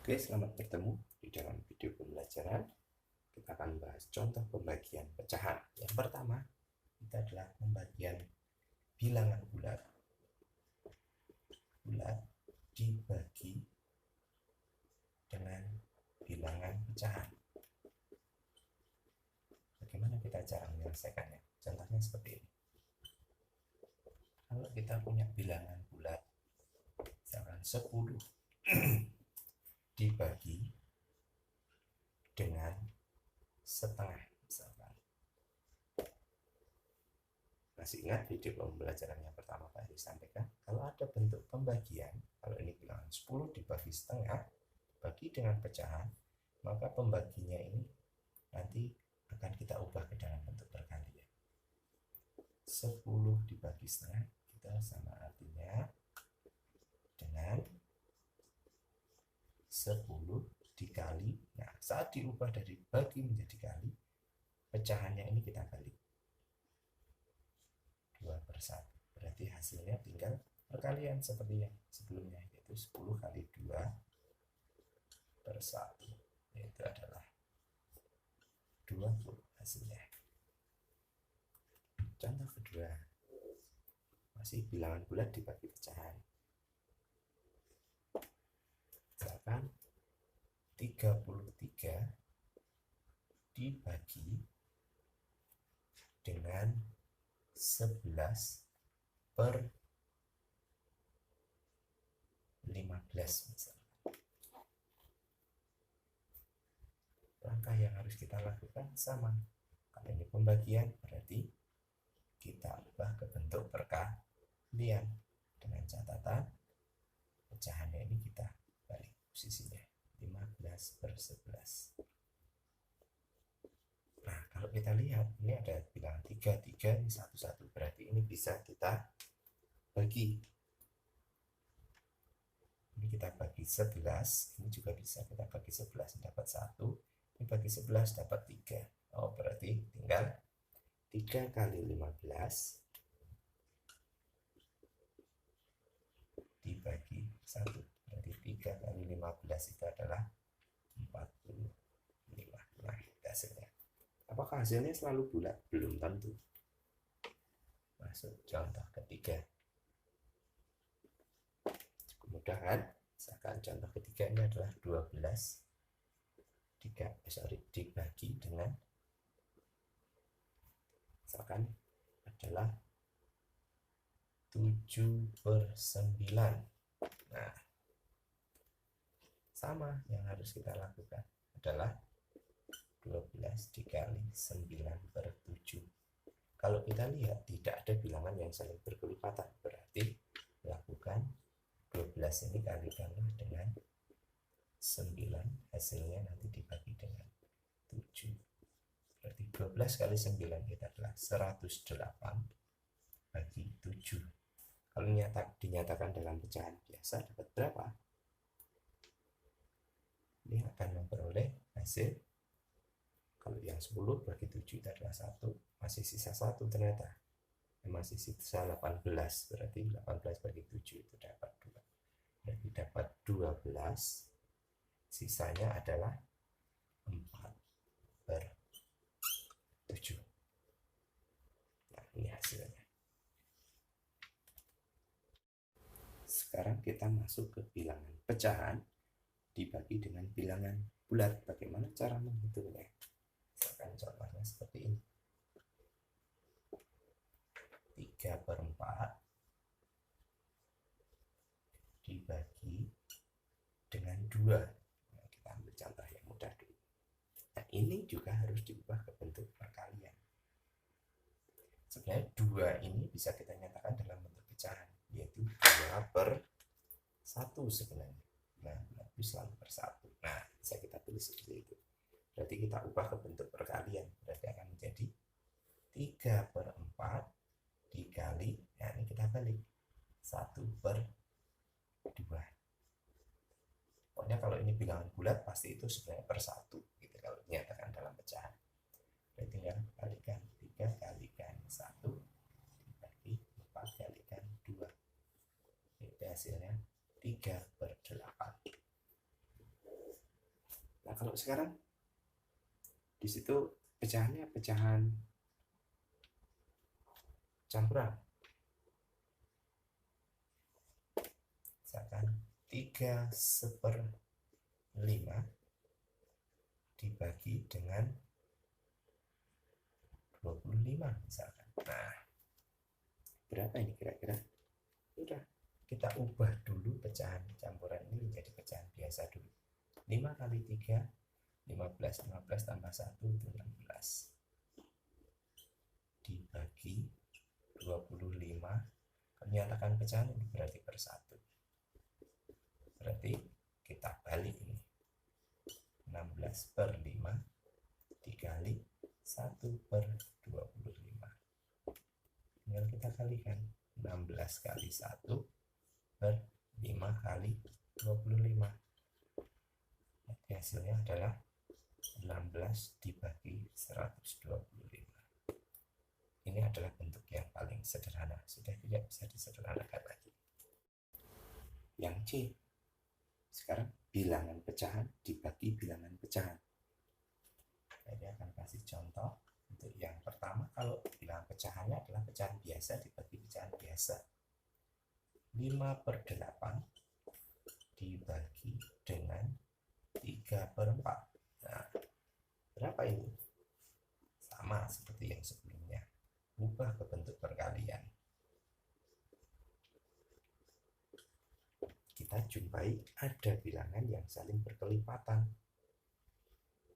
Oke, selamat bertemu di dalam video pembelajaran. Kita akan bahas contoh pembagian pecahan. Yang pertama, itu adalah pembagian bilangan bulat. Bulat dibagi dengan bilangan pecahan. Bagaimana kita cara menyelesaikannya? Contohnya seperti ini. Kalau kita punya bilangan bulat, misalkan 10 dibagi dengan setengah, misalkan. Masih ingat video pembelajaran yang pertama tadi sampaikan, kalau ada bentuk pembagian, kalau ini bilangan 10 dibagi setengah, bagi dengan pecahan, maka pembaginya ini nanti akan kita ubah ke dalam bentuk perkalian. 10 dibagi setengah, kita sama artinya dengan 10 dikali, nah saat diubah dari bagi menjadi kali, pecahannya ini kita balik 2/1, berarti hasilnya tinggal perkalian seperti yang sebelumnya, yaitu 10 kali 2/1, yaitu adalah 20 hasilnya. Contoh kedua, masih bilangan bulat dibagi pecahan. Misalkan 33 dibagi dengan 11/15 misalnya. Langkah yang harus kita lakukan sama. Kalau ini pembagian, berarti kita ubah ke bentuk perkalian dengan catatan pecahannya ini kita balik posisinya 15/11. Nah, kalau kita lihat ini ada bilangan 3 ini 1 berarti ini bisa kita bagi. Ini kita bagi 11, ini juga bisa kita bagi 11 dapat 1, ini bagi 11 dapat 3. Oh, berarti tinggal 3 kali 15 dibagi 1, berarti 3 kali 15 itu adalah 45. Nah, hasilnya. Apakah hasilnya selalu bulat? Belum tentu. Masuk contoh ketiga. Mudah-mudahan, misalkan contoh ketiga ini adalah 12 dibagi dengan, misalkan adalah 7/9. Nah, sama yang harus kita lakukan adalah 12 dikali 9/7. Kalau kita lihat tidak ada bilangan yang saling berkelipatan, berarti lakukan 12 ini kalikanlah dengan 9, hasilnya nanti dibagi dengan 7. Berarti 12 kali 9 itu adalah 108 bagi 7. Kalau dinyatakan dalam pecahan biasa dapat berapa? Ini akan memperoleh hasil, kalau yang 10 bagi 7 itu adalah 1, masih sisa 1 ternyata. Masih sisa 18, berarti 18 bagi 7 itu dapat 2. Berarti dapat 12, sisanya adalah 4/7. Nah, ini hasilnya. Sekarang kita masuk ke bilangan pecahan dibagi dengan bilangan bulat. Bagaimana cara menghitungnya? Misalkan contohnya seperti ini. 3/4 dibagi dengan 2. Nah, kita ambil contoh yang mudah dulu. Nah, ini juga harus diubah ke bentuk perkalian. Sebenarnya 2 ini bisa kita nyatakan dalam bentuk pecahan, yaitu 2/1 sebenarnya. Nah, habis selalu per1. Nah, bisa kita tulis seperti itu. Berarti kita ubah ke bentuk perkalian, berarti akan menjadi 3/4 dikali, nah ini kita balik 1/2. Pokoknya kalau ini bilangan bulat pasti itu sebenarnya per1 gitu kalau dinyatakan dalam pecahan. Berarti tinggal kalikan 3 kalikan 1 dibagi 4 kalikan 2. Itu hasilnya 3/8. kalau sekarang di situ pecahannya pecahan campuran. Misalkan 3/5 dibagi dengan 25 misalkan. Nah, berapa ini kira-kira? Udah, kita ubah dulu pecahan campuran ini menjadi pecahan biasa dulu. 5 kali 3, 15. 15 tambah 1 itu 16. Dibagi 25. Menyatakan pecahan ini berarti per 1. Berarti kita balik ini. 16/5 dikali 1/25. Tinggal kita kalikan. 16 kali 1/5 kali 25. Jadi hasilnya adalah 16 dibagi 125. Ini adalah bentuk yang paling sederhana. Sudah tidak bisa disederhanakan lagi. Yang C. Sekarang bilangan pecahan dibagi bilangan pecahan. Saya akan kasih contoh. Untuk yang pertama, kalau bilangan pecahannya adalah pecahan biasa dibagi pecahan biasa. 5/8 dibagi dengan 3/4. Nah, berapa ini? Sama seperti yang sebelumnya. Ubah ke bentuk perkalian. Kita jumpai ada bilangan yang saling berkelipatan,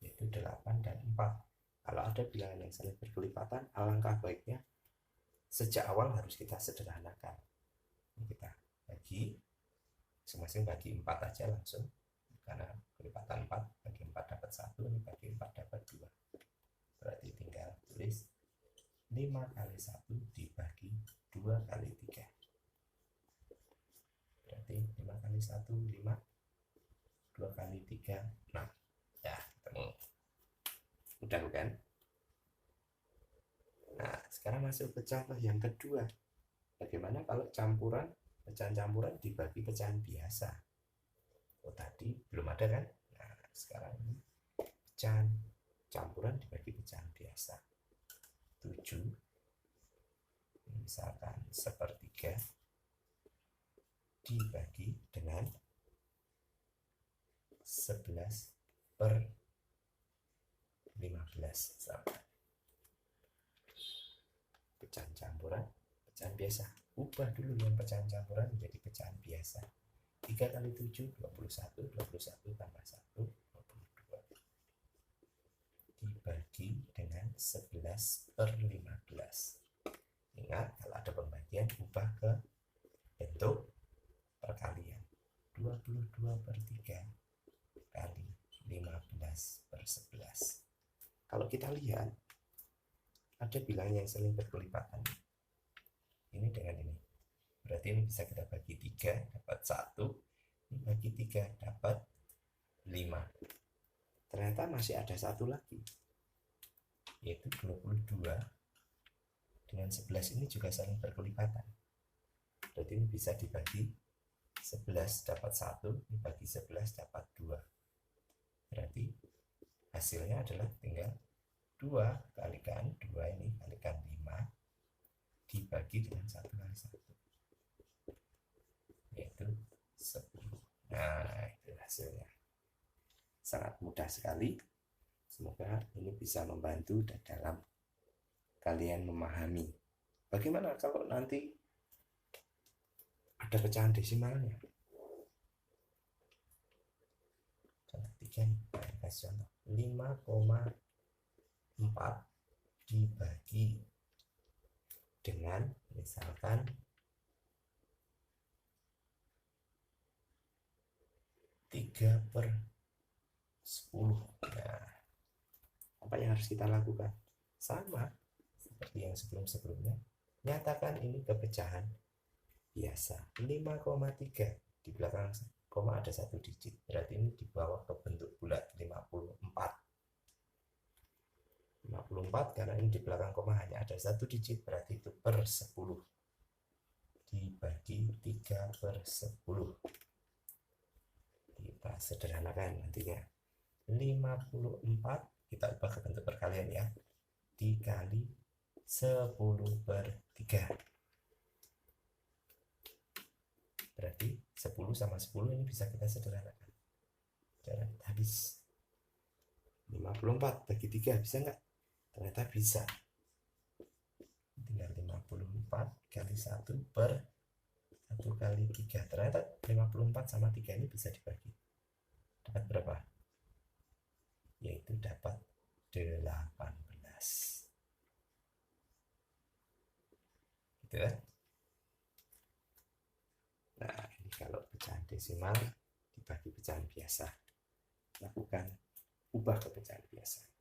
yaitu 8 dan 4. Kalau ada bilangan yang saling berkelipatan, alangkah baiknya sejak awal harus kita sederhanakan. Ini kita bagi, masing-masing bagi 4 aja langsung, karena kelipatan 4, bagi 4 dapat 1, ini bagi 4 dapat 2. Berarti tinggal tulis 5 kali 1 dibagi 2 kali 3. Berarti 5 kali 1, 5. 2 kali 3, 6. Ya, ketemu. Udah bukan? Nah, sekarang masuk ke contoh yang kedua. Bagaimana kalau pecahan campuran dibagi pecahan biasa? Oh, tadi belum ada kan? Nah, sekarang ini pecahan campuran dibagi pecahan biasa. 7 misalkan 1/3 dibagi dengan 11/15 misalkan. Pecahan campuran, pecahan biasa. Ubah dulu yang pecahan campuran menjadi pecahan biasa. 3 kali 7, 21. 21 tambah 1, 22. Dibagi dengan 11/15. Ingat, kalau ada pembagian, ubah ke bentuk perkalian. 22/3 kali 15/11. Kalau kita lihat, ada bilangan yang saling berkelipatan. Ini dengan ini. Berarti ini bisa kita bagi 3, dapat 1. Ini bagi 3, dapat 5. Ternyata masih ada satu lagi, yaitu 22 dengan 11 ini juga saling berkelipatan. Berarti ini bisa dibagi 11 dapat 1, dibagi 11 dapat 2. Berarti hasilnya adalah tinggal 2 kalikan 2 ini kalikan 5 dibagi dengan 1 kali 1, yaitu 10. Nah, itu hasilnya. Sangat mudah sekali. Semoga ini bisa membantu dalam kalian memahami bagaimana kalau nanti ada pecahan desimalnya. Contoh 3 nih, kasih contoh 5,4 dibagi dengan misalkan 3/10. Nah, apa yang harus kita lakukan? Sama seperti yang sebelum-sebelumnya, nyatakan ini kepecahan biasa. 5,3 di belakang koma ada 1 digit, berarti ini dibawa ke bentuk bulat 54. 54 karena ini di belakang koma hanya ada 1 digit, berarti itu per 10 dibagi 3/10. Kita sederhanakan nantinya. 54 kita ubah ke bentuk perkalian ya, dikali 10/3. Berarti 10 sama 10 ini bisa kita sederhanakan. Cara habis 54 bagi 3 bisa nggak? Ternyata bisa. Tinggal 54 kali 1/1 kali 3. Ternyata 54 sama 3 ini bisa dibagi. Dapat berapa? Yaitu dapat 18. Gitu ya. Nah, ini kalau pecahan desimal dibagi pecahan biasa. Lakukan ubah ke pecahan biasa.